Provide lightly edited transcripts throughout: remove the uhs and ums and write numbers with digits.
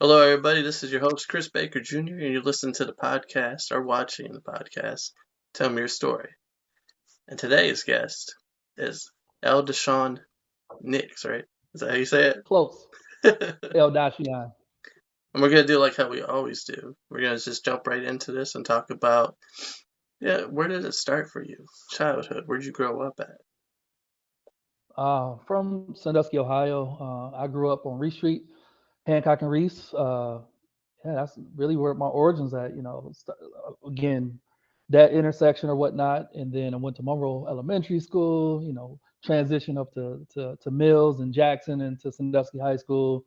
Hello, everybody. This is your host, Chris Baker Jr., and you're listening to the podcast or watching the podcast. Tell me your story. And today's guest is Da'Sheon Nix, right? Is that how you say Close. it? Da'Sheon. And we're gonna do like how we always do. We're gonna just jump right into this and talk about, where did it start for you? Childhood. Where'd you grow up at? From Sandusky, Ohio. I grew up on Reese Street, Hancock and Reese. Yeah, that's really where my origins at. Again, that intersection or whatnot, and then I went to Monroe Elementary School. Transition up to Mills and Jackson and to Sandusky High School.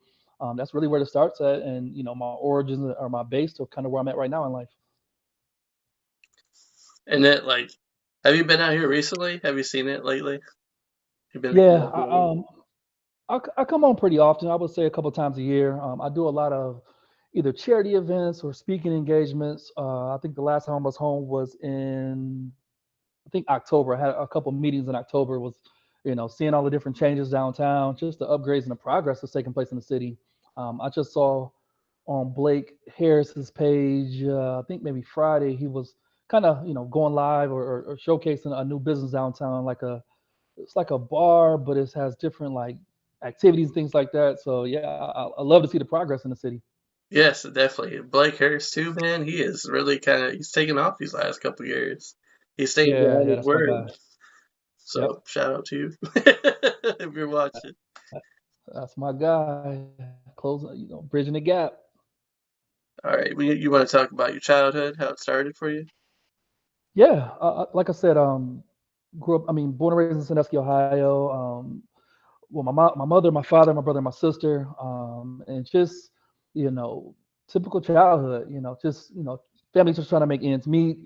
That's really where it starts at, and my origins are my base to kind of where I'm at right now in life. And it like, have you been out here recently? Have you seen it lately? You've been Yeah, out here lately? I come on pretty often. I would say a couple times a year. I do a lot of either charity events or speaking engagements. I think the last time I was home was in I think October. I had a couple meetings in October. Was seeing all the different changes downtown, just the upgrades and the progress that's taking place in the city. I just saw on Blake Harris's page. I think maybe Friday he was kind of going live or showcasing a new business downtown, like it's like a bar, but it has different like activities and things like that. So yeah, I love to see the progress in the city. Yes, definitely. Blake Harris too, man. He is really he's taken off these last couple years. He's staying Yeah, behind yeah, his that's my word. guy. Yep, So shout out to you if you're watching. that's my guy. Closing, bridging the gap. All right, you want to talk about your childhood, how it started for you? Yeah, like I said, grew up. I mean, born and raised in Sandusky, Ohio. Well, my mother, my father, my brother, my sister, and just you know, typical childhood. Just family just trying to make ends meet.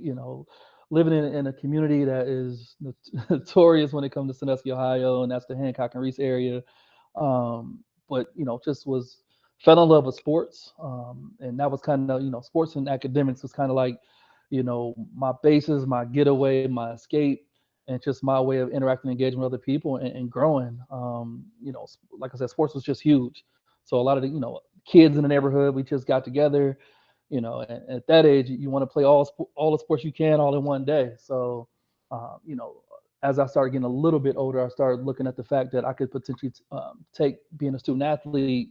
Living in a community that is notorious when it comes to Sandusky, Ohio, and that's the Hancock and Reese area. But just was fell in love with sports, and that was kind of sports and academics was kind of like my basis, my getaway, my escape, and just my way of interacting and engaging with other people and growing. Like I said, sports was just huge. So a lot of the kids in the neighborhood, we just got together. At that age, you want to play all the sports you can all in one day. So, as I started getting a little bit older, I started looking at the fact that I could potentially take being a student athlete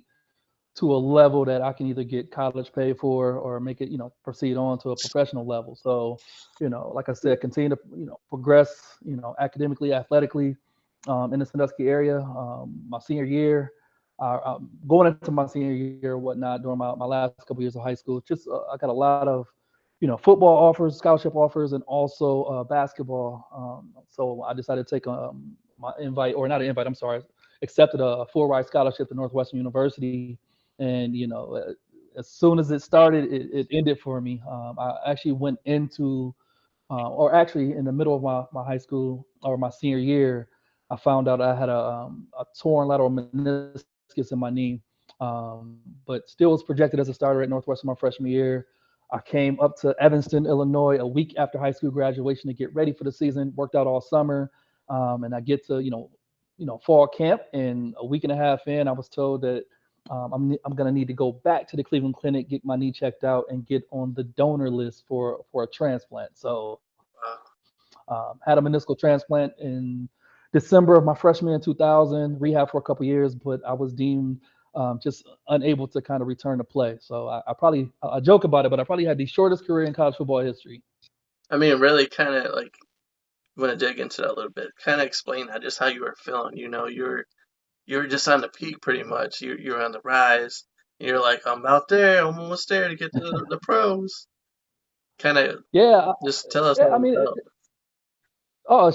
to a level that I can either get college paid for or make it, proceed on to a professional level. So, like I said, continue to, progress, academically, athletically in the Sandusky area. My senior year, going into my senior year, whatnot, during my last couple years of high school, just I got a lot of, football offers, scholarship offers, and also basketball. So I decided to take my invite, or not an invite, I'm sorry, accepted a full ride scholarship to Northwestern University. And as soon as it started, it ended for me. I actually went into, or actually in the middle of my high school or my senior year, I found out I had a torn lateral meniscus in my knee. But still was projected as a starter at Northwestern my freshman year. I came up to Evanston, Illinois, a week after high school graduation to get ready for the season. Worked out all summer, and I get to fall camp, and a week and a half in, I was told that I'm going to need to go back to the Cleveland Clinic, get my knee checked out, and get on the donor list for a transplant. So, had a meniscal transplant in December of my freshman year in 2000, rehab for a couple years, but I was deemed just unable to kind of return to play. So I joke about it, but I probably had the shortest career in college football history. I mean, really kind of like, you want to dig into that a little bit. Kind of explain how you were feeling. You were just on the peak pretty much. You're on the rise. You're like, I'm out there, I'm almost there to get to the pros. Kind of Yeah, just tell us yeah. how I you mean, felt. oh,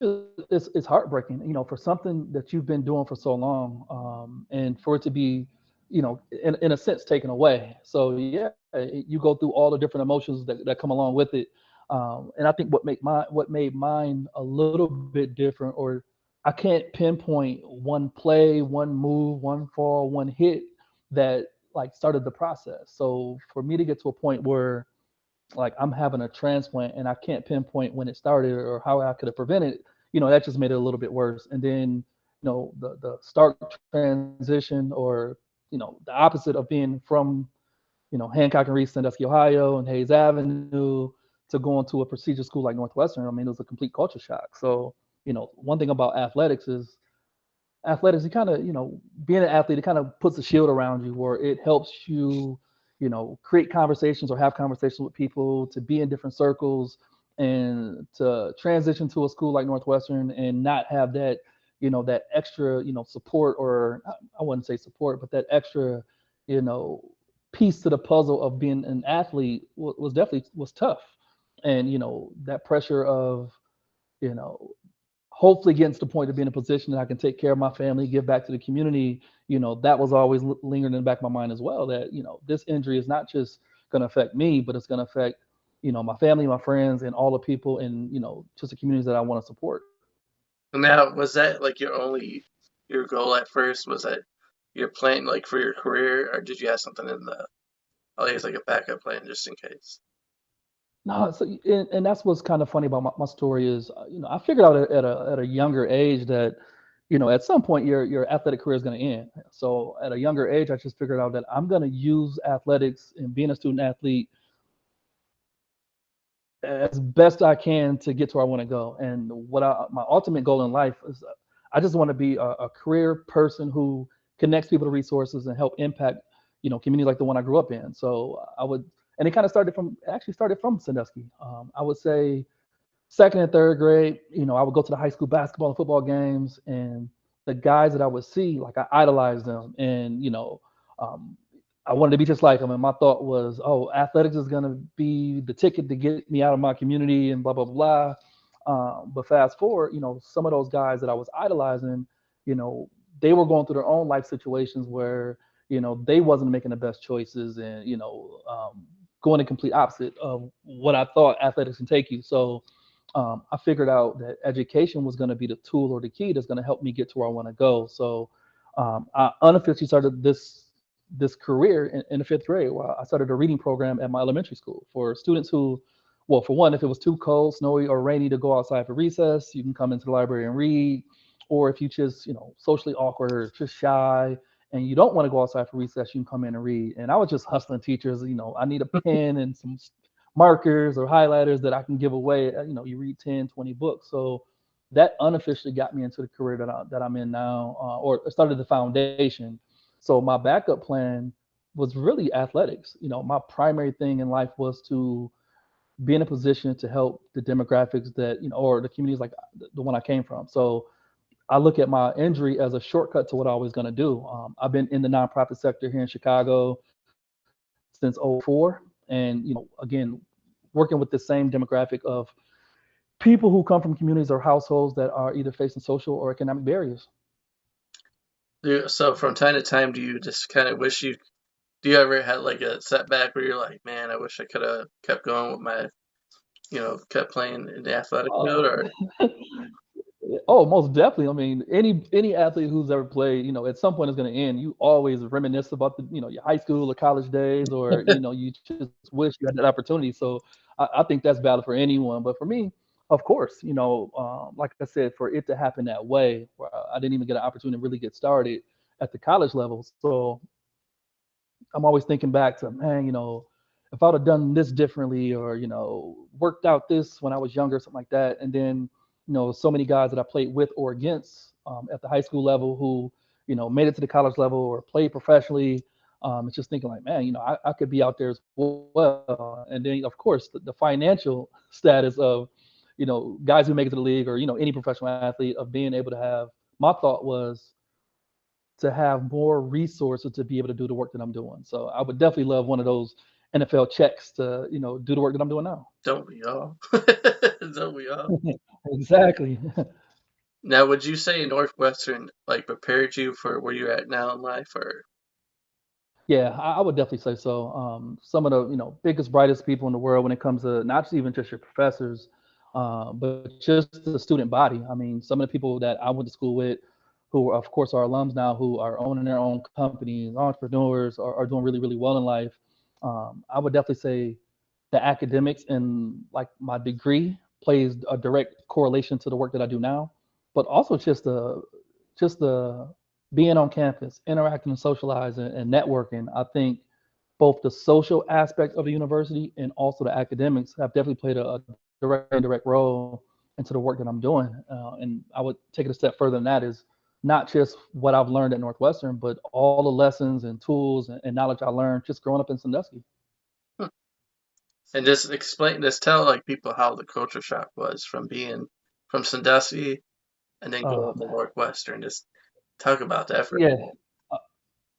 it's heartbreaking, for something that you've been doing for so long, and for it to be, in a sense, taken away. So yeah, you go through all the different emotions that come along with it. And I think what made mine a little bit different, or I can't pinpoint one play, one move, one fall, one hit that like started the process. So for me to get to a point where like I'm having a transplant and I can't pinpoint when it started or how I could have prevented it, that just made it a little bit worse. And then, the stark transition or the opposite of being from Hancock and Reese, Sandusky, Ohio, and Hayes Avenue to going to a prestigious school like Northwestern. I mean, it was a complete culture shock. So, one thing about athletics, you kind of, being an athlete, it kind of puts a shield around you where it helps you, create conversations or have conversations with people, to be in different circles and to transition to a school like Northwestern and not have that, that extra, support, or I wouldn't say support, but that extra, you know, piece to the puzzle of being an athlete was definitely was tough. And, that pressure of, you know, hopefully getting to the point of being in a position that I can take care of my family, give back to the community, that was always lingering in the back of my mind as well. That, this injury is not just going to affect me, but it's going to affect, my family, my friends, and all the people in, just the communities that I want to support. Now, was that like your goal at first? Was that your plan like for your career, or did you have something in the I guess like a backup plan just in case? No, so and that's what's kind of funny about my story is, I figured out at a younger age that, at some point your athletic career is going to end. So at a younger age, I just figured out that I'm going to use athletics and being a student athlete as best I can to get to where I want to go. And my ultimate goal in life is, I just want to be a career person who connects people to resources and help impact, communities like the one I grew up in. So and it kind of started from Sandusky. I would say second and third grade, I would go to the high school basketball and football games, and the guys that I would see, like I idolized them, and um, I wanted to be just like them. And my thought was, oh, athletics is going to be the ticket to get me out of my community, and blah blah blah. But fast forward, some of those guys that I was idolizing, you know, they were going through their own life situations where they wasn't making the best choices, and going the complete opposite of what I thought athletics can take you. So I figured out that education was going to be the tool or the key that's going to help me get to where I want to go. So I unofficially started this career in the fifth grade, where I started a reading program at my elementary school for students who, well, for one, if it was too cold, snowy, or rainy to go outside for recess, you can come into the library and read. Or if you just, socially awkward or just shy and you don't want to go outside for recess, you can come in and read. And I was just hustling teachers, I need a pen and some markers or highlighters that I can give away. You read 10, 20 books. So that unofficially got me into the career that I'm in now, or started the foundation. So my backup plan was really athletics. My primary thing in life was to be in a position to help the demographics that, or the communities like the one I came from. So I look at my injury as a shortcut to what I was going to do. I've been in the nonprofit sector here in Chicago since '04, and again, working with the same demographic of people who come from communities or households that are either facing social or economic barriers. So from time to time, do you just kind of wish you do you ever had like a setback where you're like, man, I wish I could have kept going with my, kept playing in the athletic field, Oh, or oh, most definitely. I mean, any athlete who's ever played, at some point it's going to end. You always reminisce about your high school or college days, or you just wish you had that opportunity. So I think that's valid for anyone. But for me, of course, like I said, for it to happen that way, where I didn't even get an opportunity to really get started at the college level. So I'm always thinking back to, man, if I would have done this differently, or worked out this when I was younger, something like that. And then so many guys that I played with or against, at the high school level, who made it to the college level or played professionally. It's just thinking like, man, I could be out there as well. And then of course the financial status of guys who make it to the league, or any professional athlete, of being able to have, my thought was to have more resources to be able to do the work that I'm doing. So I would definitely love one of those NFL checks to, do the work that I'm doing now. don't we all? Don't we all? Exactly. Now, would you say Northwestern like prepared you for where you're at now in life, or Yeah, I would definitely say so. Some of the biggest, brightest people in the world when it comes to not just even just your professors, but just the student body. I mean, some of the people that I went to school with, who of course are alums now, who are owning their own companies, entrepreneurs, are doing really really well in life. I would definitely say the academics and like my degree plays a direct correlation to the work that I do now, but also just the being on campus, interacting and socializing and networking, I think both the social aspects of the university and also the academics have definitely played a direct and indirect role into the work that I'm doing. And I would take it a step further than that is not just what I've learned at Northwestern, but all the lessons and tools and knowledge I learned just growing up in Sandusky. Hmm. And just explain, just tell like people how the culture shock was from being from Sandusky and then going to Man. Northwestern. Just talk about that for a Yeah. minute.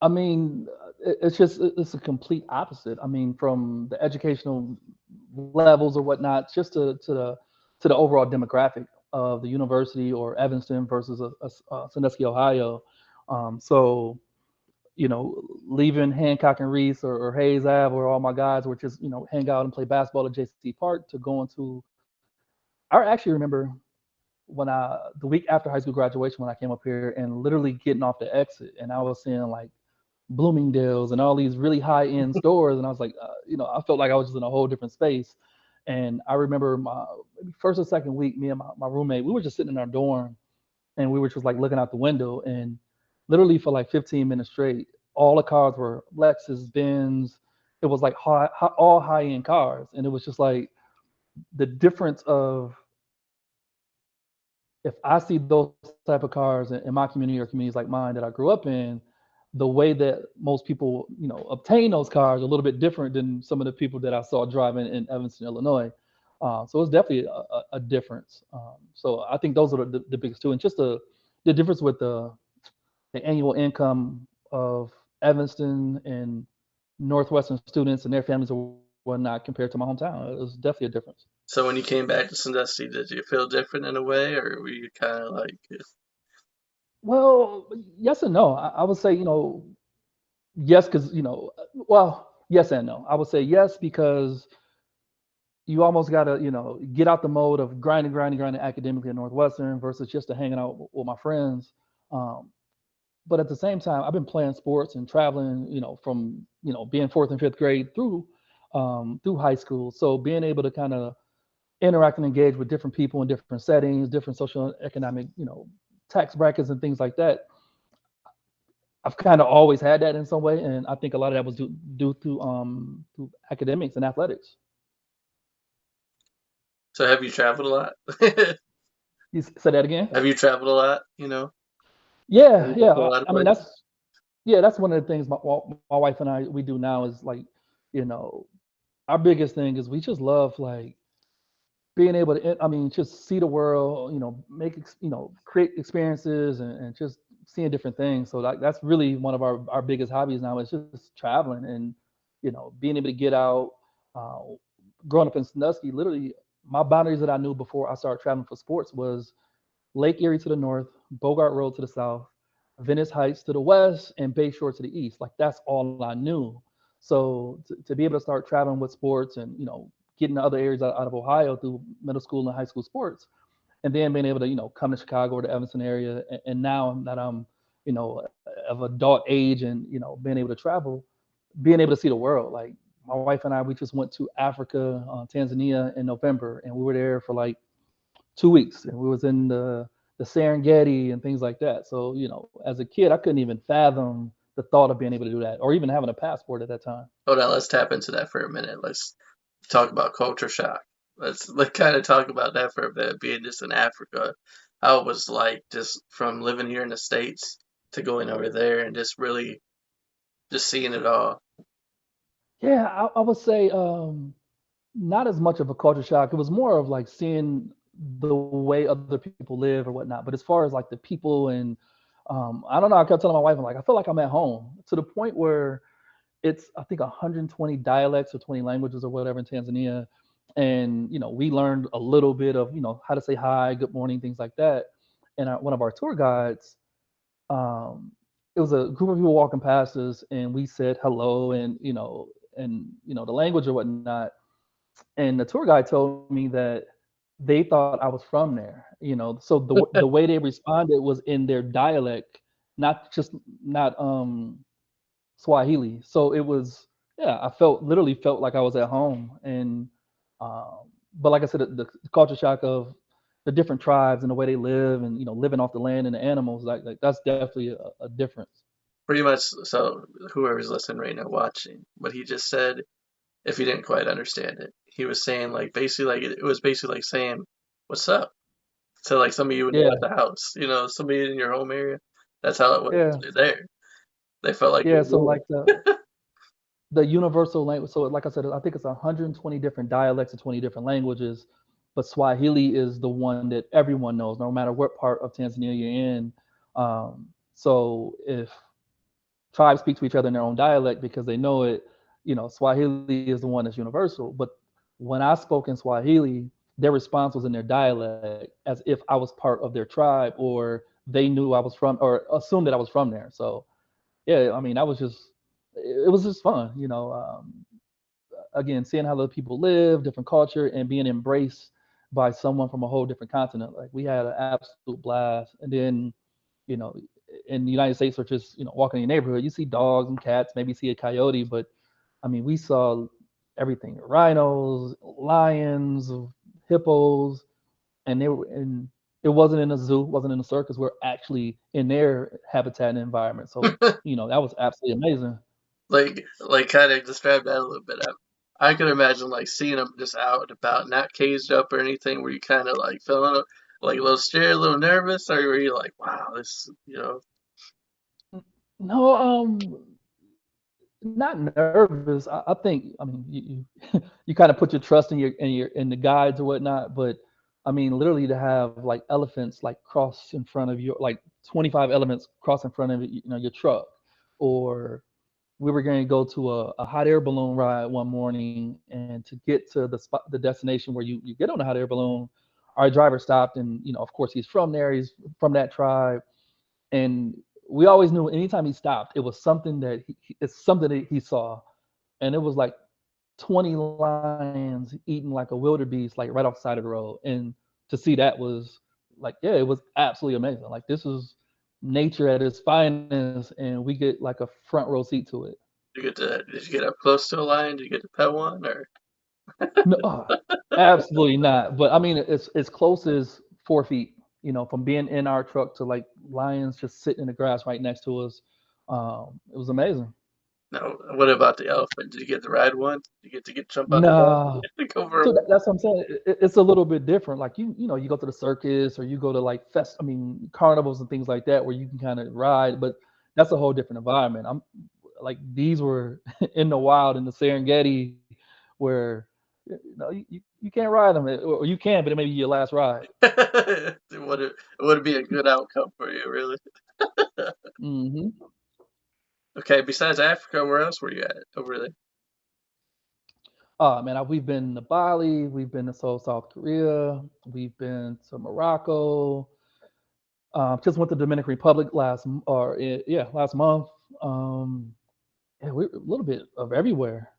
I mean, it's just it's a complete opposite. I mean, from the educational levels or whatnot, just to the overall demographic of the university or Evanston versus Sandusky, Ohio. So leaving Hancock and Reese or Hayes Ave, where all my guys were just hang out and play basketball at JC Park, to going to. I actually remember when the week after high school graduation when I came up here and literally getting off the exit and I was seeing like Bloomingdale's and all these really high end stores, and I was like, I felt like I was just in a whole different space. And I remember my maybe first or second week, me and my roommate, we were just sitting in our dorm and we were just like looking out the window, and literally for like 15 minutes straight, all the cars were Lexus, Benz. It was like all high end cars, and it was just like the difference of if I see those type of cars in my community or communities like mine that I grew up in, the way that most people, obtain those cars are a little bit different than some of the people that I saw driving in Evanston, Illinois. So it's definitely a difference. So I think those are the biggest two, and just the difference with the annual income of Evanston and Northwestern students and their families or whatnot compared to my hometown. It was definitely a difference. So when you came back to Sandusky, did you feel different in a way, or were you kind of like, Well, yes and no. I would say, yes, because well, yes and no. I would say yes because you almost got to get out the mode of grinding academically at Northwestern versus just to hanging out with my friends. Um, but at the same time, I've been playing sports and traveling, from being fourth and fifth grade through high school. So being able to kind of interact and engage with different people in different settings, different social economic, tax brackets and things like that, I've kind of always had that in some way, and I think a lot of that was due to academics and athletics. so have you traveled a lot? You say that again? Have you traveled a lot? Have Yeah, you been yeah. to a lot of I mean, places? that's one of the things my wife and I we do now is like, you know, our biggest thing is we just love like being able to, I mean, just see the world, create experiences and just seeing different things. So that's really one of our biggest hobbies now is just traveling and, being able to get out. Uh, Growing up in Sandusky, literally my boundaries that I knew before I started traveling for sports was Lake Erie to the north, Bogart Road to the south, Venice Heights to the west, and Bayshore to the east. Like that's all I knew. So to be able to start traveling with sports and getting to other areas out of Ohio through middle school and high school sports, and then being able to come to Chicago or the Evanston area, and now that I'm of adult age and being able to travel, being able to see the world. Like my wife and I, we just went to Africa, Tanzania in November, and we were there for like 2 weeks, and we was in the Serengeti and things like that. So as a kid, I couldn't even fathom the thought of being able to do that, or even having a passport at that time. Hold on, let's tap into that for a minute. Let's talk about culture shock. Let's kind of talk about that for a bit. Being just in Africa, how it was like just from living here in the States to going over there and just really just seeing it all. Yeah, I would say not as much of a culture shock. It was more of like seeing the way other people live or whatnot. But as far as like the people and I don't know, I kept telling my wife, I'm like, I feel like I'm at home to the point where it's I think 120 dialects or 20 languages or whatever in Tanzania, and we learned a little bit of how to say hi, good morning, things like that. And one of our tour guides, um, it was a group of people walking past us, and we said hello, and the language or whatnot. And the tour guide told me that they thought I was from there. So the way they responded was in their dialect, not just not Swahili. So it was, yeah, I literally felt like I was at home. And, but like I said, the culture shock of, the different tribes and the way they live, and living off the land and the animals. Like that's definitely a difference. Pretty much. So whoever's listening right now, watching what he just said, if you didn't quite understand it, he was saying like basically like it was basically like saying, "What's up?" to like somebody you would know Yeah, at the house. Somebody in your home area. That's how it was yeah, there. They felt like yeah. you're So like ruling. the universal language. So like I said, I think it's 120 different dialects and 20 different languages, but Swahili is the one that everyone knows, no matter what part of Tanzania you're in. So if tribes speak to each other in their own dialect because they know it, Swahili is the one that's universal. But when I spoke in Swahili, their response was in their dialect as if I was part of their tribe, or they knew I was from, or assumed that I was from there. So yeah, I mean, that was just, it was just fun, again, seeing how other people live, different culture, and being embraced by someone from a whole different continent. Like we had an absolute blast. And then, you know, in the United States, or just walking in your neighborhood, you see dogs and cats, maybe see a coyote, but I mean, we saw everything: rhinos, lions, hippos, and they were in. It wasn't in a zoo, wasn't in a circus. We're actually in their habitat and environment. So that was absolutely amazing. like kind of describe that a little bit. I could imagine like seeing them just out and about, not caged up or anything. Were you kind of like feeling like a little scared, a little nervous, or were you like, wow, this. No, not nervous. I think, I mean, you you kind of put your trust in the guides or whatnot, but I mean, literally to have like elephants like cross in front of you, like 25 elements cross in front of your truck, or we were going to go to a hot air balloon ride one morning, and to get to the destination where you get on the hot air balloon, our driver stopped, and of course he's from there, he's from that tribe, and we always knew anytime he stopped, it was something that it's something that he saw, and it was like 20 lions eating like a wildebeest, like right off the side of the road, and to see that was like, yeah, it was absolutely amazing. Like this is nature at its finest, and we get like a front row seat to it. Did you get up close to a lion? Did you get to pet one or? No, absolutely not. But I mean, it's as close as 4 feet, from being in our truck to like lions just sitting in the grass right next to us. It was amazing. No. What about the elephant? Did you get to ride one? Did you get to jump on the back Nah. and go for a So ride? that's what I'm saying. It's a little bit different. Like you go to the circus, or you go to like I mean, carnivals and things like that, where you can kind of ride, but that's a whole different environment. I'm like, these were in the wild in the Serengeti, where you can't ride them, or you can, but it may be your last ride. It would be a good outcome for you, really. Hmm. Okay, besides Africa, where else were you at over there? Man, we've been to Bali, we've been to Seoul, South Korea, we've been to Morocco. Just went to Dominican Republic last month. Um, yeah, we're a little bit of everywhere.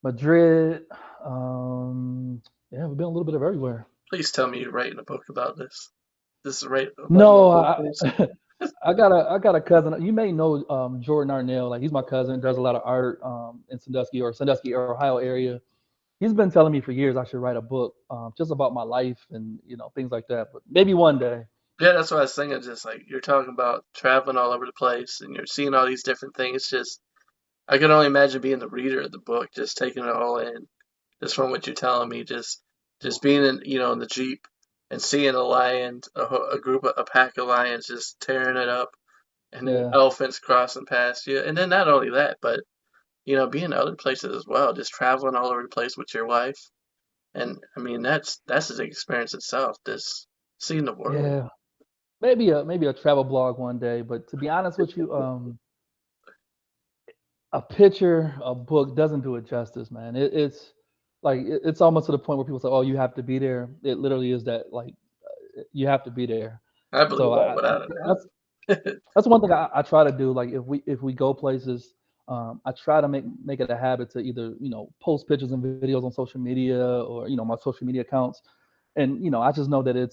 Madrid. Yeah, we've been a little bit of everywhere. Please tell me you're writing a book about this. This is right about my No, book place. I got a cousin. You may know Jordan Arnell. Like he's my cousin. Does a lot of art in Sandusky, Ohio area. He's been telling me for years I should write a book just about my life and things like that. But maybe one day. Yeah, that's what I was thinking. Just like you're talking about traveling all over the place and you're seeing all these different things. It's just I can only imagine being the reader of the book, just taking it all in, just from what you're telling me. Just being in the jeep and seeing a lion, a group, a pack of lions, just tearing it up, and then Yeah, elephants crossing past you, and then not only that, but being in other places as well, just traveling all over the place with your wife, and I mean that's an experience itself, just seeing the world. yeah. Maybe a travel blog one day. But to be honest with you, a picture, a book doesn't do it justice, man. It's like it's almost to the point where people say, "Oh, you have to be there." It literally is that, like, you have to be there. I So believe that without a that's doubt. that's one thing I try to do. Like if we go places, I try to make it a habit to either post pictures and videos on social media, or my social media accounts, and I just know that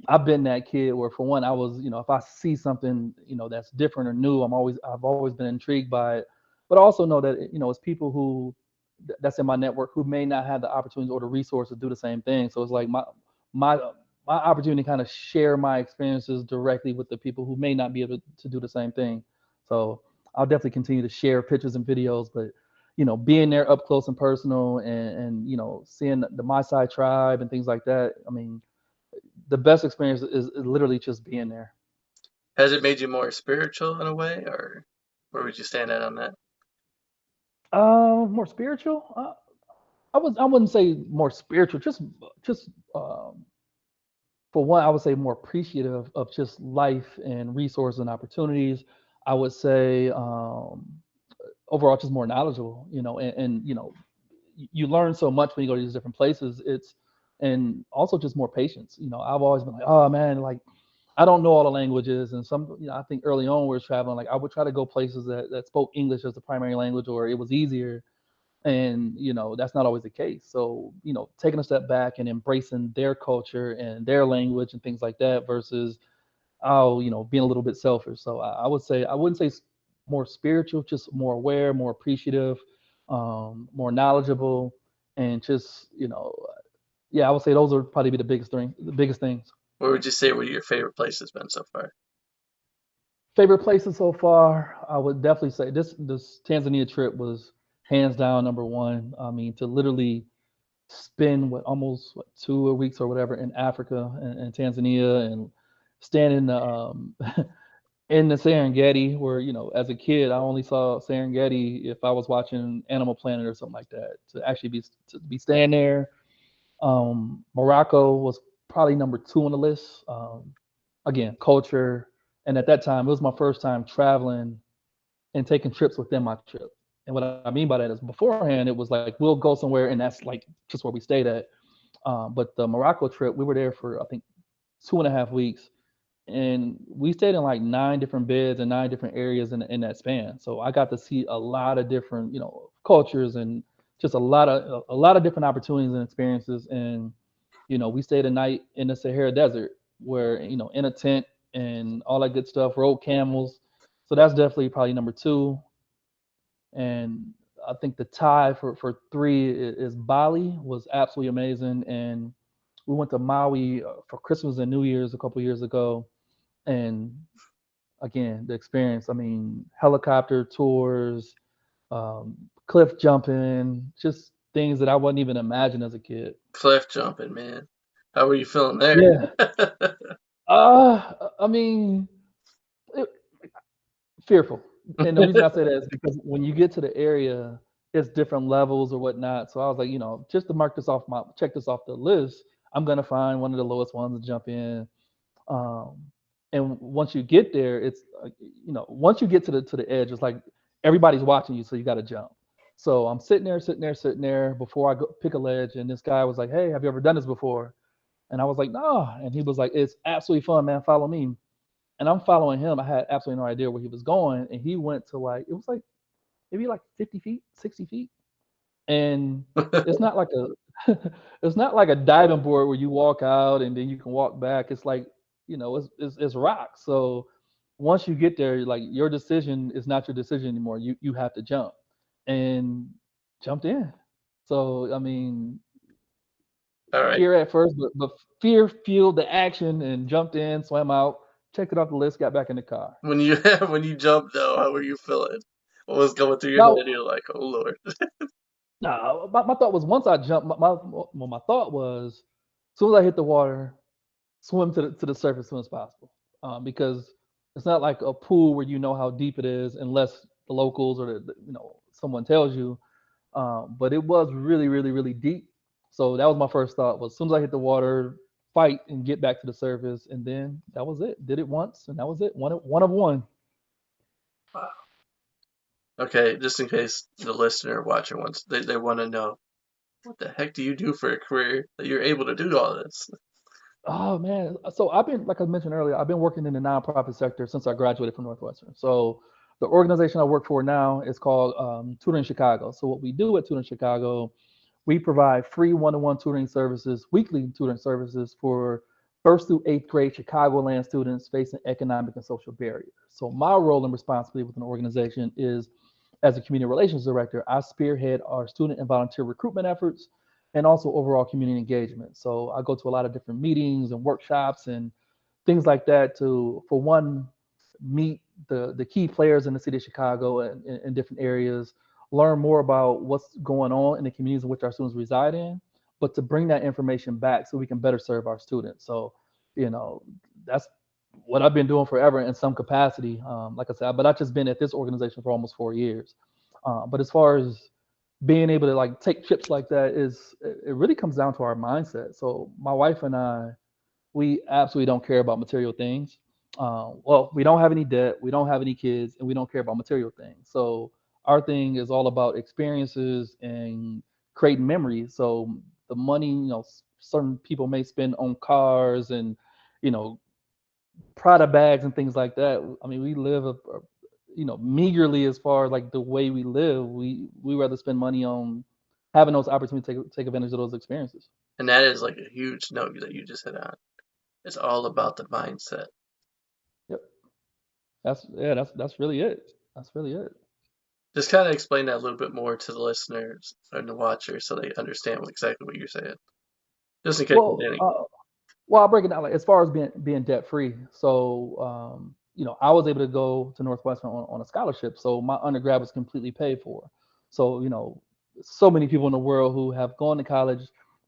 I've been that kid where, for one, I was, if I see something that's different or new, I've always been intrigued by it, but I also know that it's people that's in my network who may not have the opportunities or the resources to do the same thing. So it's like my my opportunity to kind of share my experiences directly with the people who may not be able to do the same thing. So I'll definitely continue to share pictures and videos, but being there up close and personal, and seeing the Maasai tribe and things like that. I mean, the best experience is literally just being there. Has it made you more spiritual in a way, or where would you stand at on that? More spiritual. I wouldn't say more spiritual. Just for one, I would say more appreciative of just life and resources and opportunities. I would say overall just more knowledgeable. And you learn so much when you go to these different places. And also just more patience. I've always been like, oh man, like I don't know all the languages, and I think early on when we were traveling, like I would try to go places that spoke English as the primary language, or it was easier, and that's not always the case. So taking a step back and embracing their culture and their language and things like that versus being a little bit selfish. So I would say I wouldn't say more spiritual, just more aware, more appreciative, more knowledgeable, and just yeah, I would say those are probably be the biggest things. Where would you say were your favorite places been so far? Favorite places so far, I would definitely say this Tanzania trip was hands down number one. I mean, to literally spend almost 2 weeks or whatever in Africa and Tanzania, and standing in the Serengeti, where as a kid I only saw Serengeti if I was watching Animal Planet or something like that. To be staying there. Morocco was probably number two on the list. Again, culture, and at that time it was my first time traveling and taking trips within my trip. And what I mean by that is beforehand it was like we'll go somewhere and that's like just where we stayed at. But the Morocco trip, we were there for I think 2.5 weeks, and we stayed in like 9 different beds and 9 different areas in that span. So I got to see a lot of different cultures, and just a lot of different opportunities and experiences. And we stayed a night in the Sahara Desert, where in a tent and all that good stuff. Rode camels, so that's definitely probably number two. And I think the tie for three is Bali. Was absolutely amazing, and we went to Maui for Christmas and New Year's a couple years ago. And again, the experience. I mean, helicopter tours, cliff jumping, just things that I wouldn't even imagine as a kid. Cliff jumping, man. How were you feeling there? Yeah. I mean, it, fearful. And the reason I say that is because when you get to the area, it's different levels or whatnot. So I was like, just to check this off the list, I'm gonna find one of the lowest ones to jump in. Um, and once you get there, it's once you get to the edge, it's like everybody's watching you, so you got to jump. So I'm sitting there, sitting there, sitting there before I go pick a ledge, and this guy was like, "Hey, have you ever done this before?" And I was like, "No," and he was like, "It's absolutely fun, man. Follow me." And I'm following him. I had absolutely no idea where he was going, and he went to like it was like maybe like 50 feet, 60 feet, and it's not like a it's not like a diving board where you walk out and then you can walk back. It's like it's rock. So once you get there, like your decision is not your decision anymore. You have to jump, and jumped in. So I mean, All right. fear at first, but fear fueled the action, and jumped in, swam out, checked it off the list, got back in the car. When you when you jumped though, how were you feeling? What was going through your Now, head? You're like, oh Lord. nah, my thought was once I jumped, my thought was as soon as I hit the water, swim to the surface as soon as possible, because it's not like a pool where you know how deep it is unless the locals or someone tells you. But it was really, really, really deep. So that was my first thought. Was as soon as I hit the water, fight and get back to the surface, and then that was it. Did it once, and that was it. One of one. Okay, just in case the listener watching wants, they want to know what the heck do you do for a career that you're able to do all this? Oh man. So I've been, like I mentioned earlier, I've been working in the nonprofit sector since I graduated from Northwestern. So the organization I work for now is called Tutoring Chicago. So what we do at Tutoring Chicago, we provide free one-to-one tutoring services, weekly tutoring services for first through eighth grade Chicagoland students facing economic and social barriers. So my role and responsibility within the organization is as a community relations director, I spearhead our student and volunteer recruitment efforts, and also overall community engagement. So I go to a lot of different meetings and workshops and things like that to, for one, meet the key players in the city of Chicago and in different areas, learn more about what's going on in the communities in which our students reside in, but to bring that information back so we can better serve our students. So, you know, that's what I've been doing forever in some capacity. Like I said, but I've just been at this organization for almost 4 years. But as far as being able to like take trips like that is, it really comes down to our mindset. So my wife and I, we absolutely don't care about material things. Well, we don't have any debt, we don't have any kids, and we don't care about material things. So our thing is all about experiences and creating memories. So the money, certain people may spend on cars and, you know, Prada bags and things like that. I mean, we live meagerly as far as like the way we live. We rather spend money on having those opportunities to take advantage of those experiences. And that is like a huge note that you just hit on. It's all about the mindset. Yep. That's really it. That's really it. Just kind of explain that a little bit more to the listeners and the watchers so they understand exactly what you're saying. Just in case they Well, didn't. I'll break it down like as far as being debt free. So, I was able to go to Northwestern on a scholarship, so my undergrad was completely paid for. So, so many people in the world who have gone to college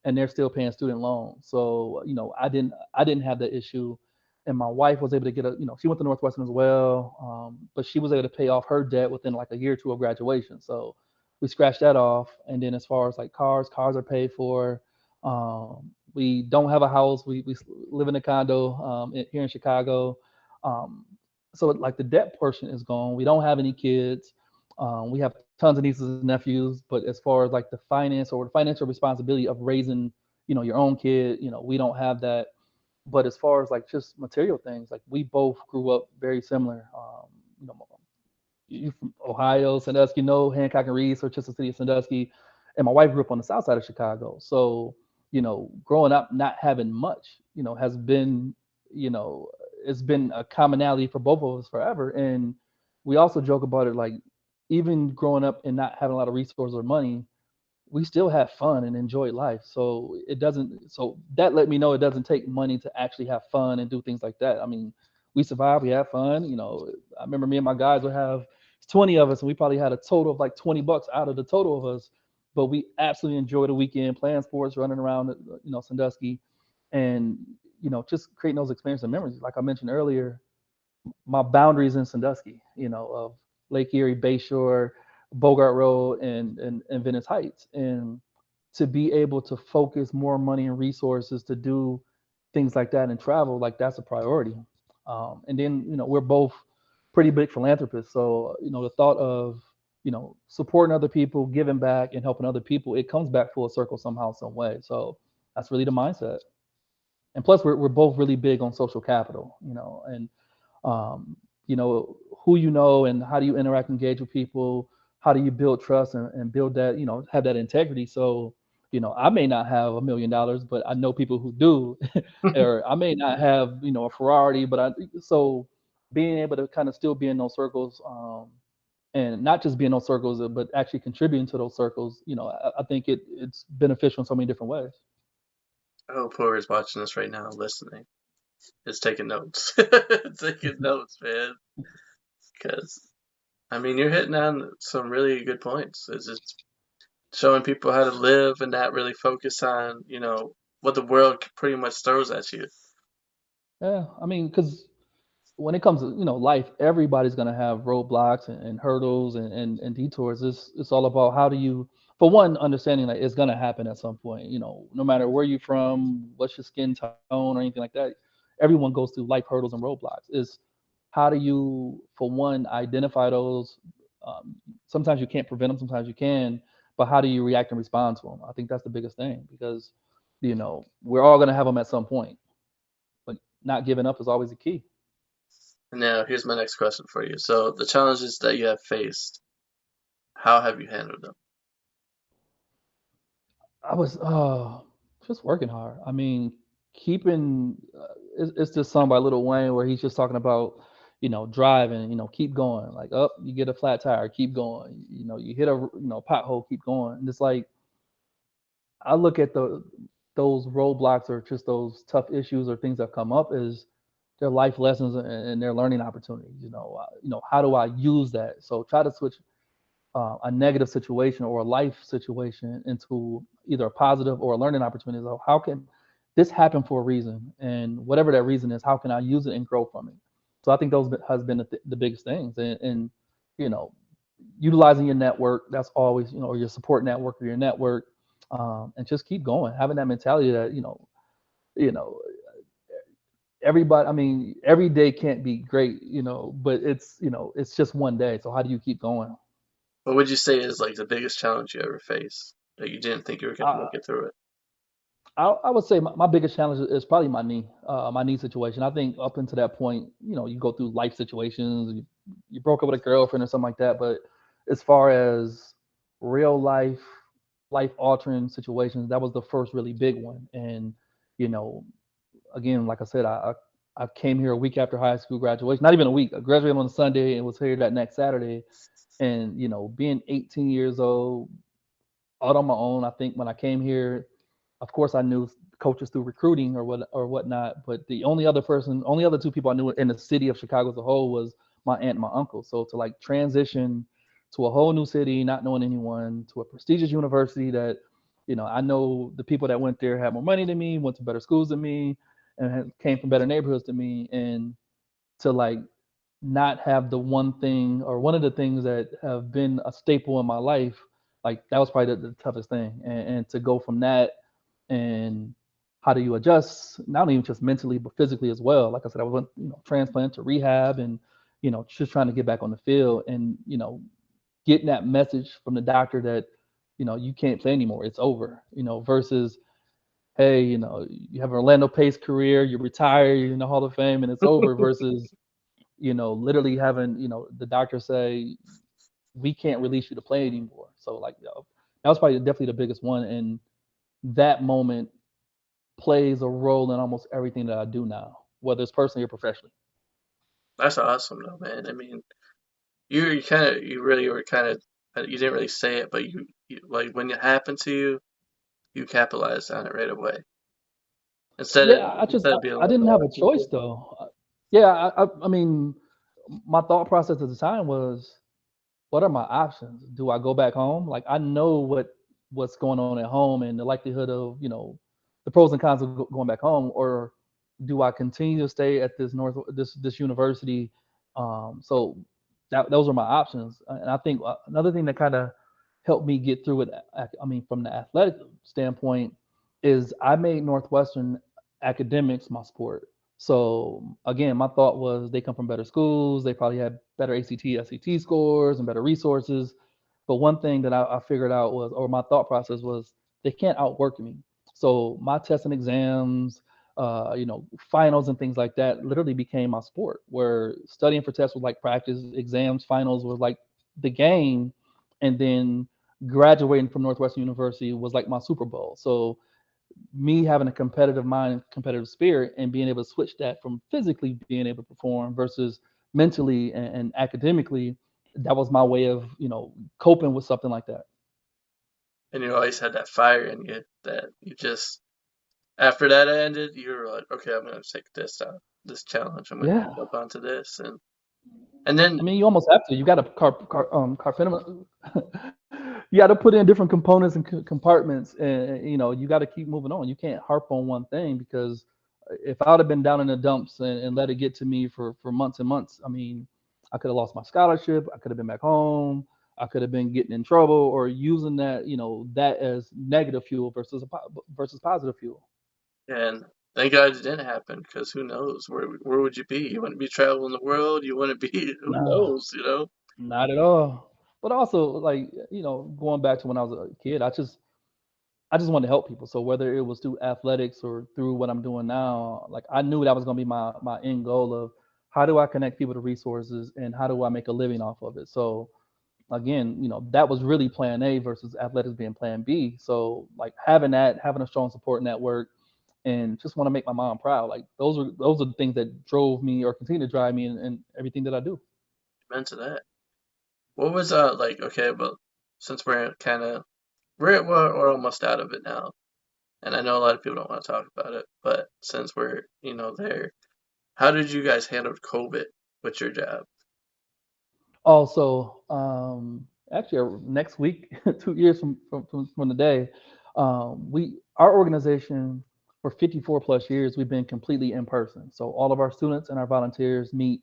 and they're still paying student loans. So, I didn't have that issue, and my wife was able to get she went to Northwestern as well, but she was able to pay off her debt within like a year or two of graduation. So we scratched that off, and then as far as like cars are paid for. We don't have a house. We live in a condo here in Chicago. Um, so like the debt portion is gone. We don't have any kids. We have tons of nieces and nephews. But as far as like the finance or the financial responsibility of raising, your own kid, we don't have that. But as far as like just material things, like we both grew up very similar. You know, you from Ohio, Sandusky, know Hancock and Reese or Chester City, Sandusky, and my wife grew up on the south side of Chicago. So, growing up not having much, has been, you know, it's been a commonality for both of us forever. And we also joke about it, like even growing up and not having a lot of resources or money, we still have fun and enjoy life. So it doesn't. So that let me know it doesn't take money to actually have fun and do things like that. I mean, we survive, we have fun. I remember me and my guys would have 20 of us, and we probably had a total of like $20 out of the total of us. But we absolutely enjoy the weekend, playing sports, running around, Sandusky, and just creating those experiences and memories. Like I mentioned earlier, my boundaries in Sandusky, of Lake Erie, Bayshore, Bogart Road, and Venice Heights. And to be able to focus more money and resources to do things like that and travel, like that's a priority. And then, we're both pretty big philanthropists. So, the thought of, supporting other people, giving back and helping other people, it comes back full circle somehow, some way. So that's really the mindset. And plus we're both really big on social capital, and um, who and how do you interact, engage with people, how do you build trust and build that, have that integrity. So, I may not have $1 million, but I know people who do, or I may not have, a Ferrari, but so being able to kind of still be in those circles, and not just be in those circles, but actually contributing to those circles, I think it's beneficial in so many different ways. I hope whoever's watching this right now, listening, is taking notes. Taking notes, man. Because, I mean, you're hitting on some really good points. It's just showing people how to live and not really focus on, what the world pretty much throws at you. Yeah, I mean, because when it comes to life, everybody's gonna have roadblocks and hurdles and detours. It's all about how do you, for one, understanding that it's gonna happen at some point. No matter where you're from, what's your skin tone or anything like that, everyone goes through life hurdles and roadblocks. Is how do you, for one, identify those? Sometimes you can't prevent them, sometimes you can, but how do you react and respond to them? I think that's the biggest thing because we're all gonna have them at some point, but not giving up is always the key. And now, here's my next question for you. So, the challenges that you have faced, how have you handled them? I was just working hard. I mean, keeping it's this song by Lil Wayne where he's just talking about driving, keep going. Like up, you get a flat tire, keep going. You hit a pothole, keep going. And it's like I look at those roadblocks or just those tough issues or things that come up as their life lessons and their learning opportunities. How do I use that? So try to switch a negative situation or a life situation into either a positive or a learning opportunity. So how can this happen for a reason? And whatever that reason is, how can I use it and grow from it? So I think those has been the biggest things. And you know, utilizing your network, that's always, or your support network or your network, and just keep going. Having that mentality that, you know, everybody, I mean, every day can't be great, but it's just one day. So how do you keep going? What would you say is like the biggest challenge you ever faced that you didn't think you were gonna Uh, make it through it? I would say my biggest challenge is probably my knee situation. I think up until that point, you go through life situations, you broke up with a girlfriend or something like that. But as far as real life altering situations, that was the first really big one. And you know, again, like I said, I came here a week after high school graduation, not even a week. I graduated on a Sunday and was here that next Saturday. And being 18 years old, out on my own. I think when I came here, of course, I knew coaches through recruiting or whatnot. But the only other two people I knew in the city of Chicago as a whole was my aunt and my uncle. So to like transition to a whole new city, not knowing anyone, to a prestigious university that, I know the people that went there had more money than me, went to better schools than me, and came from better neighborhoods than me, and to like not have the one thing or one of the things that have been a staple in my life, like that was probably the toughest thing. And to go from that, and how do you adjust, not even just mentally but physically as well. Like I said, I went, transplant to rehab, and just trying to get back on the field, and getting that message from the doctor that you can't play anymore, it's over, versus, hey, you have an Orlando Pace career, you retire, you're in the Hall of Fame, and it's over, versus literally having, the doctor say, we can't release you to play anymore. So like, that was probably definitely the biggest one. And that moment plays a role in almost everything that I do now, whether it's personally or professionally. That's awesome though, man. I mean, you kind of you really were kind of you didn't really say it, but you like when it happened to you, you capitalized on it right away instead of Yeah, I just instead of being I like, didn't have oh, a choice though. Yeah, I mean, my thought process at the time was, what are my options? Do I go back home? Like I know what's going on at home and the likelihood of, the pros and cons of going back home, or do I continue to stay at this university? So those are my options. And I think another thing that kind of helped me get through it, I mean, from the athletic standpoint, is I made Northwestern academics my sport. So again, my thought was they come from better schools, they probably had better ACT, SAT scores and better resources. But one thing that I figured out was, or my thought process was, they can't outwork me. So my tests and exams, finals and things like that literally became my sport, where studying for tests was like practice, exams, finals was like the game, and then graduating from Northwestern University was like my Super Bowl. So me having a competitive mind, competitive spirit, and being able to switch that from physically being able to perform versus mentally and academically, that was my way of, coping with something like that. and you always had that fire in you that you just after that ended, you were like, okay, I'm gonna take this challenge. I'm gonna Yeah. jump onto this, and then I mean, you almost have to. You got to you got to put in different components and compartments, and you got to keep moving on. You can't harp on one thing, because if I would have been down in the dumps and let it get to me for months and months, I mean, I could have lost my scholarship. I could have been back home. I could have been getting in trouble, or using that, that as negative fuel versus positive fuel. and thank God it didn't happen because who knows where would you be? You wouldn't be traveling the world. You wouldn't be who Nah, knows, you know? not at all. But also, like, going back to when I was a kid, I just wanted to help people. So whether it was through athletics or through what I'm doing now, like I knew that was going to be my end goal of, how do I connect people to resources and how do I make a living off of it. So again, that was really plan A versus athletics being plan B. So like having a strong support network, and just want to make my mom proud. Like those are the things that drove me or continue to drive me in everything that I do. Meant to that. What was like? Okay, but since we're kind of we're almost out of it now, and I know a lot of people don't want to talk about it, but since we're there, how did you guys handle COVID with your job? Also, actually, next week, 2 years from today, we our organization for 54 plus years, we've been completely in person. So all of our students and our volunteers meet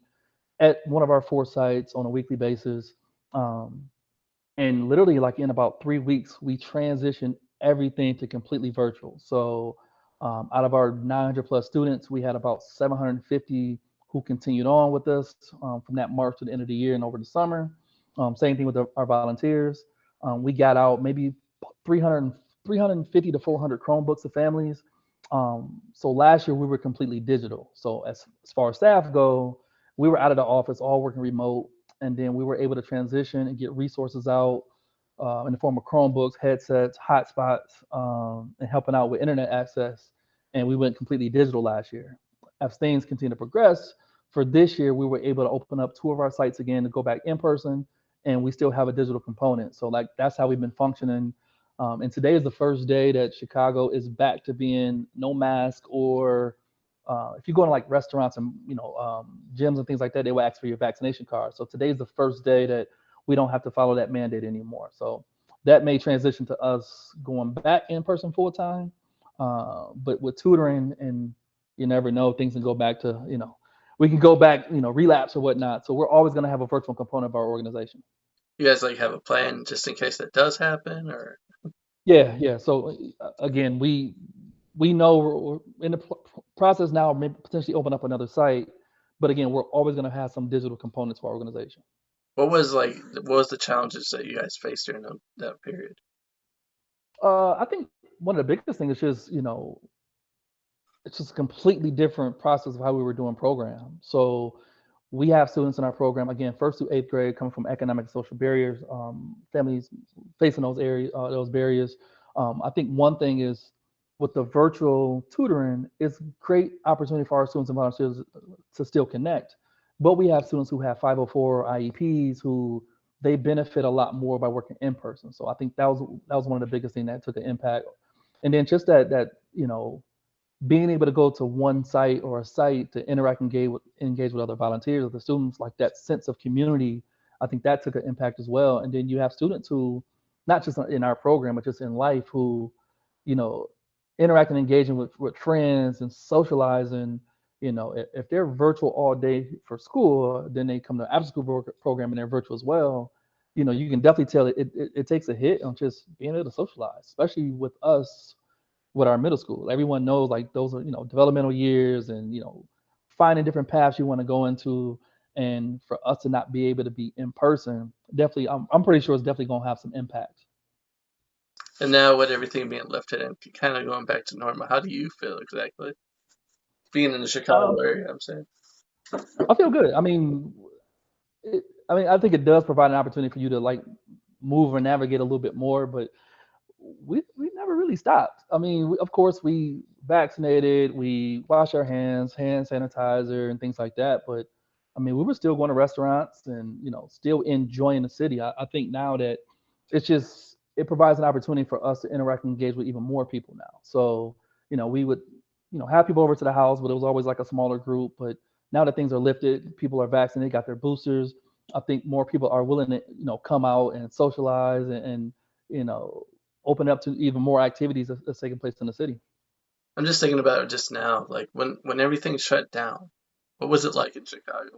at one of our 4 sites on a weekly basis. Um, and literally like in about 3 weeks we transitioned everything to completely virtual. So out of our 900 plus students, we had about 750 who continued on with us from that March to the end of the year and over the summer. Same thing with our volunteers. We got out maybe 300 350 to 400 chromebooks to families. So last year we were completely digital. So as far as staff go, we were out of the office all working remote, and then we were able to transition and get resources out in the form of Chromebooks, headsets, hotspots, and helping out with internet access. And we went completely digital last year. As things continue to progress, for this year, we were able to open up 2 of our sites again to go back in person, and we still have a digital component. So like that's how we've been functioning. And today is the first day that Chicago is back to being no mask or if you go to like restaurants and gyms and things like that, they will ask for your vaccination card. So today's the first day that we don't have to follow that mandate anymore. So that may transition to us going back in person full time. But with tutoring, and you never know, things can go back to we can go back, relapse or whatnot. So we're always going to have a virtual component of our organization. You guys like have a plan just in case that does happen, or Yeah, yeah. So again, we know we're in the process now, maybe potentially open up another site, but again, we're always going to have some digital components to our organization. what was the challenges that you guys faced during that period? I think one of the biggest things is just it's just a completely different process of how we were doing programs. So we have students in our program again, first through eighth grade, coming from economic and social barriers, families facing those barriers. I think one thing is with the virtual tutoring, it's great opportunity for our students and volunteers to still connect. But we have students who have 504 IEPs who they benefit a lot more by working in person. So I think that was one of the biggest things that took an impact. And then just that being able to go to one site or a site to interact and engage with other volunteers, other students, like that sense of community, I think that took an impact as well. And then you have students who, not just in our program, but just in life, who, you know, interact and engaging with friends and socializing. If they're virtual all day for school, then they come to after school program and they're virtual as well. You can definitely tell it takes a hit on just being able to socialize, especially with us with our middle school. Everyone knows like those are developmental years, and finding different paths you want to go into. And for us to not be able to be in person, definitely, I'm pretty sure it's definitely gonna have some impact. And now with everything being lifted and kind of going back to normal, how do you feel exactly? Being in the Chicago Um, area, I'm saying. I feel good. I think it does provide an opportunity for you to like move or navigate a little bit more, but we never really stopped. Of course, we vaccinated, we wash our hands, hand sanitizer, and things like that. But we were still going to restaurants and still enjoying the city. I think now that it provides an opportunity for us to interact and engage with even more people now. So we would have people over to the house, but it was always like a smaller group. But now that things are lifted, people are vaccinated, got their boosters. I think more people are willing to come out and socialize and you know open up to even more activities that's taking place in the city. I'm just thinking about it just now, like when everything shut down. What was it like in Chicago?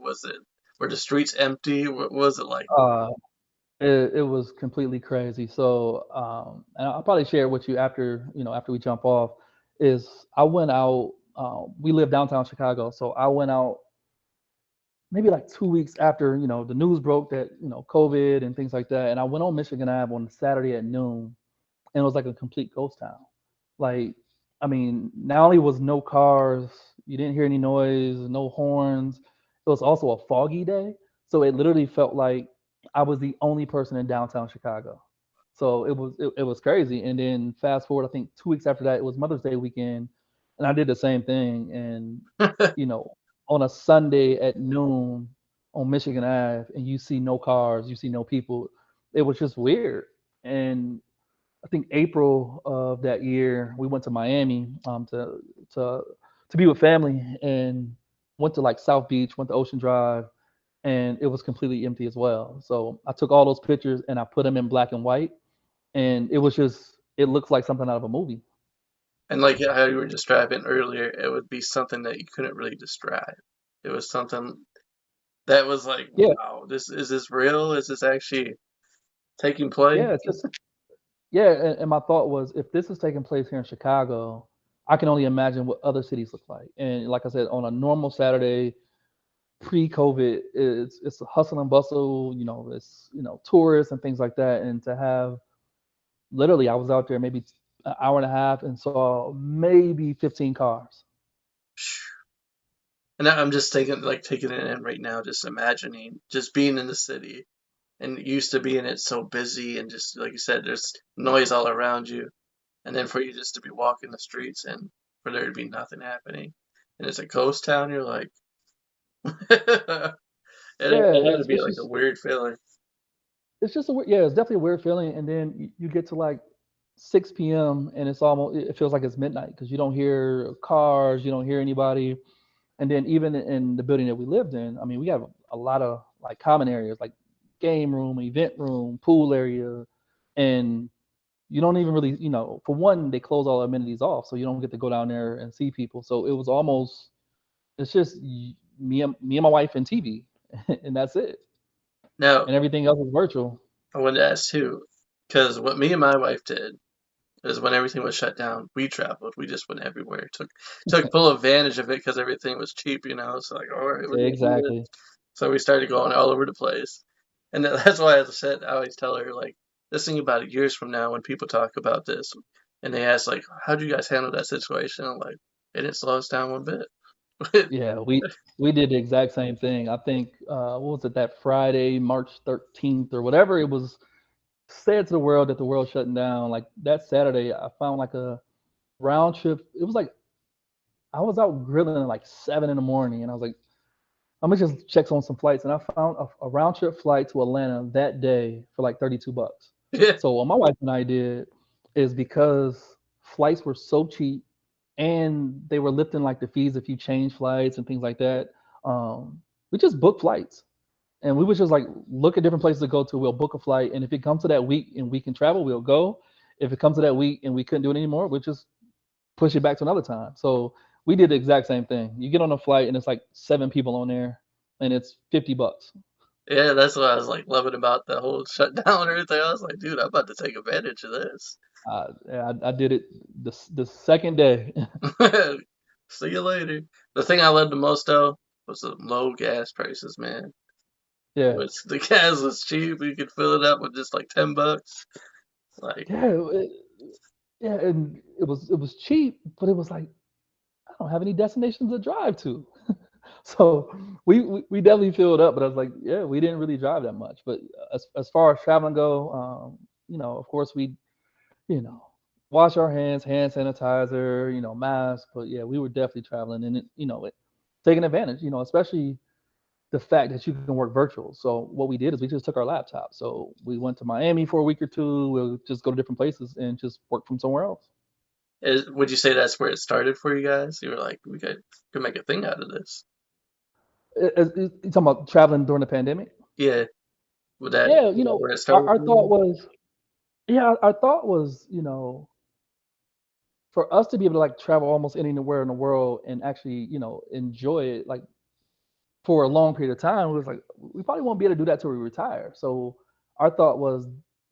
Were the streets empty? What was it like? Uh, it was completely crazy. So, and I'll probably share with you after we jump off. Is I went out. We live downtown Chicago, so I went out maybe like 2 weeks after the news broke that COVID and things like that, and I went on Michigan Ave on Saturday at noon, and it was like a complete ghost town. Like, not only was no cars, you didn't hear any noise, no horns. It was also a foggy day, so it literally felt like I was the only person in downtown Chicago. So it was crazy. And then fast forward, I think 2 weeks after that, it was Mother's Day weekend, and I did the same thing. And you know, on a Sunday at noon on Michigan Ave, and you see no cars, you see no people. It was just weird. And I think April of that year, we went to Miami to to be with family and went to like South Beach, went to Ocean Drive, and it was completely empty as well. So I took all those pictures and I put them in black and white, and it was just it looks like something out of a movie. And like how you were describing earlier, it would be something that you couldn't really describe. It was something that was like, Yeah, wow, this is this real? Is this actually taking place? yeah, it's just yeah. And my thought was, if this is taking place here in Chicago, I can only imagine what other cities look like. And like I said, on a normal Saturday, pre-COVID, it's a hustle and bustle. It's tourists and things like that. And to have literally, I was out there maybe an hour and a half and saw maybe 15 cars. And I'm just taking like taking it in right now, just imagining just being in the city and used to being it so busy and just like you said, there's noise all around you, and then for you just to be walking the streets and for there to be nothing happening, and it's a ghost town, you're like, it Yeah, had to be it's like a just weird feeling. it's just a yeah, it's definitely a weird feeling. And then you get to like 6 p.m. and it feels like it's midnight because you don't hear cars, you don't hear anybody. And then even in the building that we lived in, I mean, we have a lot of like common areas like game room, event room, pool area, and you don't even really, for one, they close all the amenities off, so you don't get to go down there and see people. So it was almost, it's just me and my wife and TV, and that's it, Now, and everything else is virtual. I wanted to ask too, because what me and my wife did is when everything was shut down, we traveled. We just went everywhere. Took full advantage of it because everything was cheap, you know. So like, all right, we're gonna do this. Exactly. So we started going all over the place, and that's why, as I said, I always tell her like, this thing about it years from now when people talk about this, and they ask like, how do you guys handle that situation? I'm like, it didn't slow us down one bit. Yeah, we did the exact same thing. I think what was it, that Friday, March 13th or whatever it was, said to the world that the world shutting down. Like that Saturday, I found like a round trip. It was like I was out grilling at like 7 in the morning, and I was like, I'm gonna just check on some flights, and I found a round trip flight to Atlanta that day for like $32. Yeah, So what my wife and I did is because flights were so cheap, and they were lifting like the fees if you change flights and things like that. We just booked flights, and we would just like look at different places to go to. We'll book a flight, and if it comes to that week and we can travel, we'll go. If it comes to that week and we couldn't do it anymore, we'll just push it back to another time. So we did the exact same thing. You get on a flight and it's like 7 people on there, and it's $50. yeah, that's what I was like loving about the whole shutdown and everything. I was like, dude, I'm about to take advantage of this. I did it the second day. See you later. The thing I loved the most though was the low gas prices, man. It Yeah, was the gas was cheap. You could fill it up with just like $10. Like, yeah, yeah, and it was cheap, but it was like I don't have any destinations to drive to. So we definitely filled up, but I was like, yeah, we didn't really drive that much. But as far as traveling go, of course we you know, wash our hands, hand sanitizer, mask. But yeah, we were definitely traveling and taking advantage, especially the fact that you can work virtual. So what we did is we just took our laptop. So we went to Miami for a week or two. We'll just go to different places and just work from somewhere else. would you say that's where it started for you guys? You were like, we could make a thing out of this. You talking about traveling during the pandemic? Yeah, Yeah, was that where it our, started our for thought you was, yeah, our thought was, for us to be able to like travel almost anywhere in the world and actually, enjoy it, like for a long period of time, it was like we probably won't be able to do that till we retire. So our thought was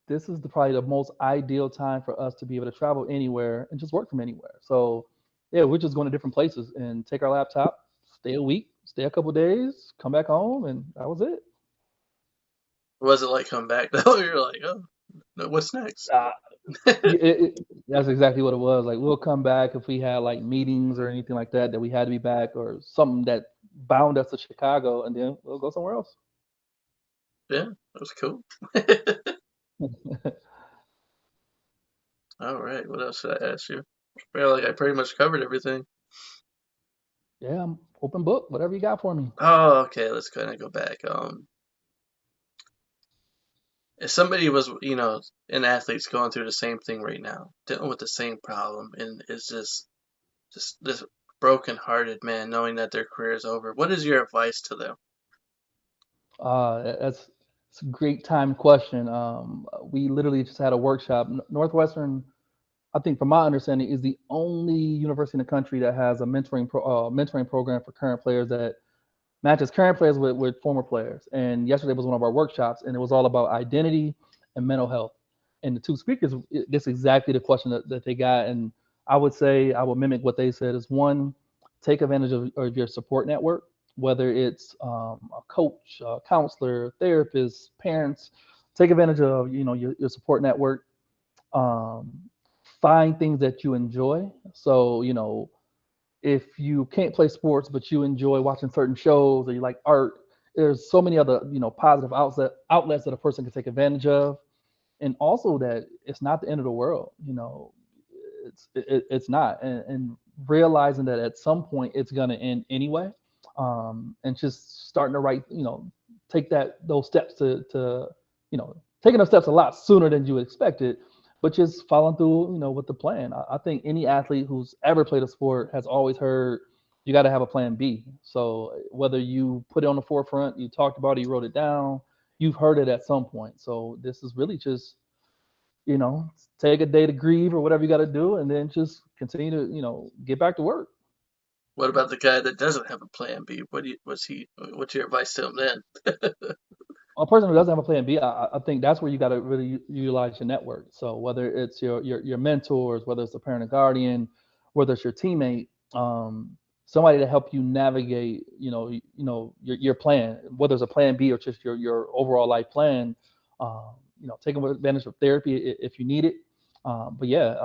this is probably the most ideal time for us to be able to travel anywhere and just work from anywhere. So yeah, we're just going to different places and take our laptop, stay a week, stay a couple of days, come back home, and that was it. What was it like coming back though? You're like, oh, no, what's next? Uh, that's exactly what it was. Like we'll come back if we had like meetings or anything like that we had to be back or something that bound us to Chicago, and then we'll go somewhere else. Yeah, that was cool. All right, what else should I ask you? I feel like I pretty much covered everything. Yeah, I'm open book. Whatever you got for me. Oh, okay, let's kind of go back. if somebody was, an athlete's going through the same thing right now, dealing with the same problem, and is just this broken-hearted man, knowing that their career is over, what is your advice to them? That's a great time question. We literally just had a workshop. Northwestern, I think, from my understanding, is the only university in the country that has a mentoring program for current players that matches current players with former players. And yesterday was one of our workshops, and it was all about identity and mental health. And the two speakers, that's exactly the question that they got. And I would say I would mimic what they said is one, take advantage of your support network, whether it's a coach, a counselor, therapist, parents. Take advantage of your support network. Um, find things that you enjoy. So if you can't play sports but you enjoy watching certain shows or you like art, there's so many other positive outlets that a person can take advantage of. And also that it's not the end of the world. It's not. And realizing that at some point it's going to end anyway. And just starting to take those steps to taking those steps a lot sooner than you expected, but just following through with the plan. I think any athlete who's ever played a sport has always heard you got to have a plan B. So whether you put it on the forefront, you talked about it, you wrote it down, you've heard it at some point. So this is really just you know, take a day to grieve or whatever you got to do, and then just continue to, get back to work. What about the guy that doesn't have a plan B? What's your advice to him then? A person who doesn't have a plan B, I think that's where you got to really utilize your network. So whether it's your mentors, whether it's a parent or guardian, whether it's your teammate, somebody to help you navigate, your plan, whether it's a plan B or just your overall life plan. Taking advantage of therapy if you need it. But yeah,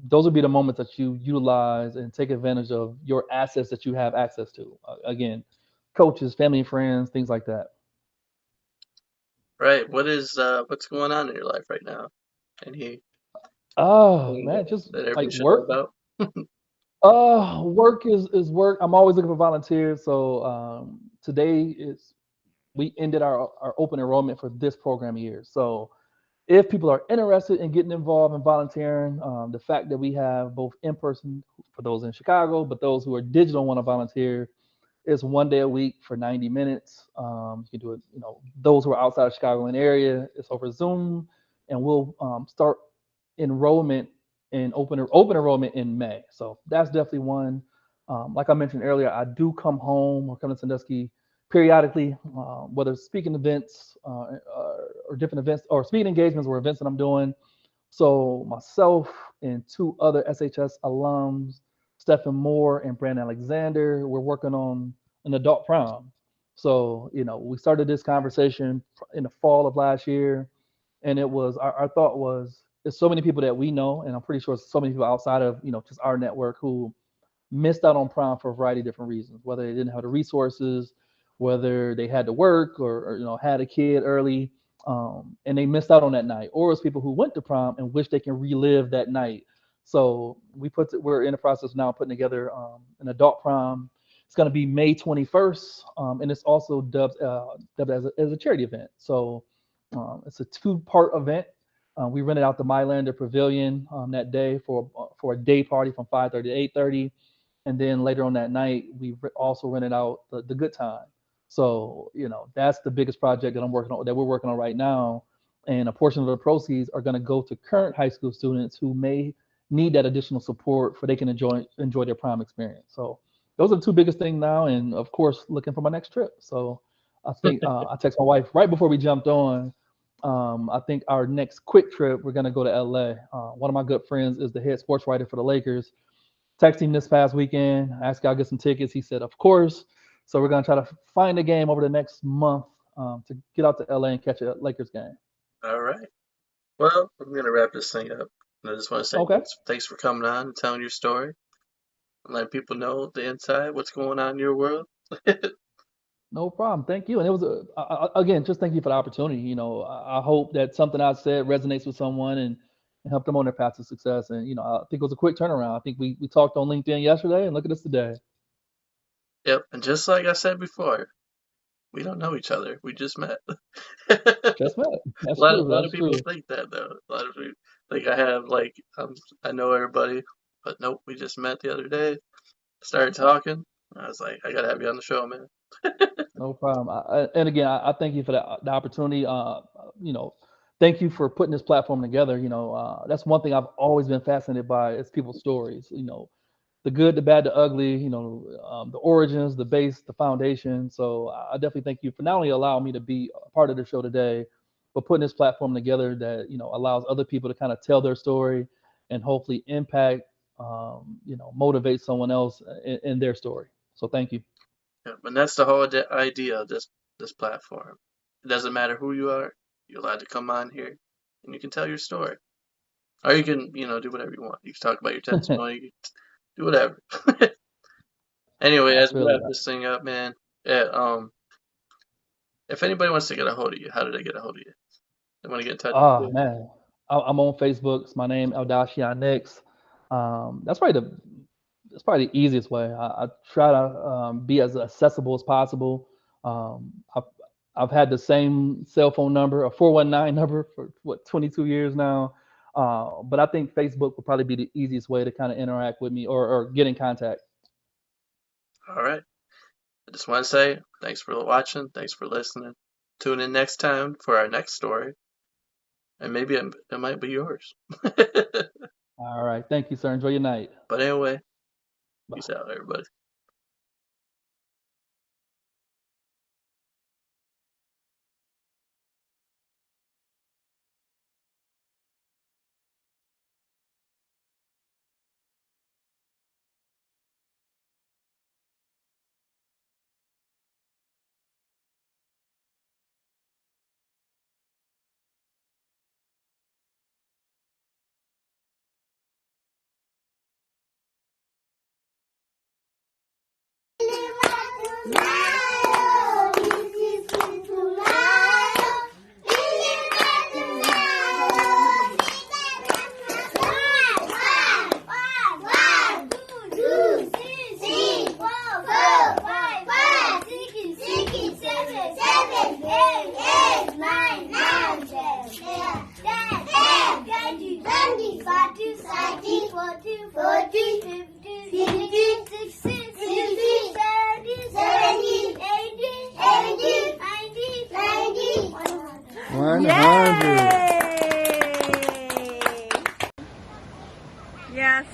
those would be the moments that you utilize and take advantage of your assets that you have access to. Again, coaches, family and friends, things like that. Right. What's going on in your life right now? Any Oh anything man, just that everybody like should know work. about? Work is work. I'm always looking for volunteers. So today is we ended our open enrollment for this program year. So if people are interested in getting involved in volunteering, the fact that we have both in person for those in Chicago, but those who are digital and want to volunteer, is one day a week for 90 minutes. You can do it, those who are outside of Chicago and area, it's over Zoom, and we'll start enrollment in open enrollment in May. So that's definitely one. Like I mentioned earlier, I do come home or come to Sandusky periodically, whether it's speaking events or different events or speaking engagements or events that I'm doing. So myself and two other SHS alums, Stephen Moore and Brandon Alexander, we're working on an adult prom. So, we started this conversation in the fall of last year, and it was our thought was there's so many people that we know, and I'm pretty sure so many people outside of just our network who missed out on prom for a variety of different reasons, whether they didn't have the resources, whether they had to work or had a kid early, and they missed out on that night, or it's people who went to prom and wish they can relive that night. So we're in the process now putting together an adult prom. It's going to be May 21st, and it's also dubbed as a charity event. So it's a two-part event. We rented out the Mylander Pavilion that day for a day party from 5:30 to 8:30, and then later on that night we also rented out the good time. So that's the biggest project that we're working on right now, and a portion of the proceeds are going to go to current high school students who may need that additional support for they can enjoy their prime experience. So those are the two biggest things now, and of course looking for my next trip. So I think I text my wife right before we jumped on. I think our next quick trip, we're going to go to LA. One of my good friends is the head sports writer for the Lakers. Texted him this past weekend, asked I'll get some tickets. He said, of course. So we're going to try to find a game over the next month to get out to LA and catch a Lakers game. All right. Well, I'm gonna wrap this thing up. And I just want to say Okay. thanks for coming on and telling your story and letting people know the inside, what's going on in your world. No problem. Thank you. And it was, again, just thank you for the opportunity. I hope that something I said resonates with someone and help them on their path to success. And, I think it was a quick turnaround. I think we talked on LinkedIn yesterday and look at us today. Yep. And just like I said before, we don't know each other. We just met. Just met. A That's lot, true. a lot of That's people true. think that though. A lot of people think I have like I know everybody, but nope. We just met the other day. Started talking. I was like, I gotta have you on the show, man. No problem. And again, I thank you for the opportunity. You know, thank you for putting this platform together. You know, that's one thing I've always been fascinated by is people's stories. You know, the good, the bad, the ugly. You know, the origins, the base, the foundation. So I definitely thank you for not only allowing me to be a part of the show today, but putting this platform together that allows other people to kind of tell their story and hopefully impact, motivate someone else in their story. So thank you. Yeah, and that's the whole idea of this platform. It doesn't matter who you are. You're allowed to come on here, and you can tell your story, or you can do whatever you want. You can talk about your testimony. You can do whatever. Anyway, I as we feel wrap it. this thing up, man. Yeah, if anybody wants to get a hold of you, how do they get a hold of you? They want to get in touch with Ah, you. man, I'm on Facebook. It's my name, Da'Sheon Nix. That's probably the easiest way. I try to be as accessible as possible. Um, I've I've had the same cell phone number, a 419 number, for what 22 years now. But I think Facebook would probably be the easiest way to kind of interact with me or get in contact. All right. I just want to say thanks for watching. Thanks for listening. Tune in next time for our next story, and maybe it might be yours. All right. Thank you, sir. Enjoy your night. But anyway, peace Bye. out, everybody. One hundred. Yay! Yes.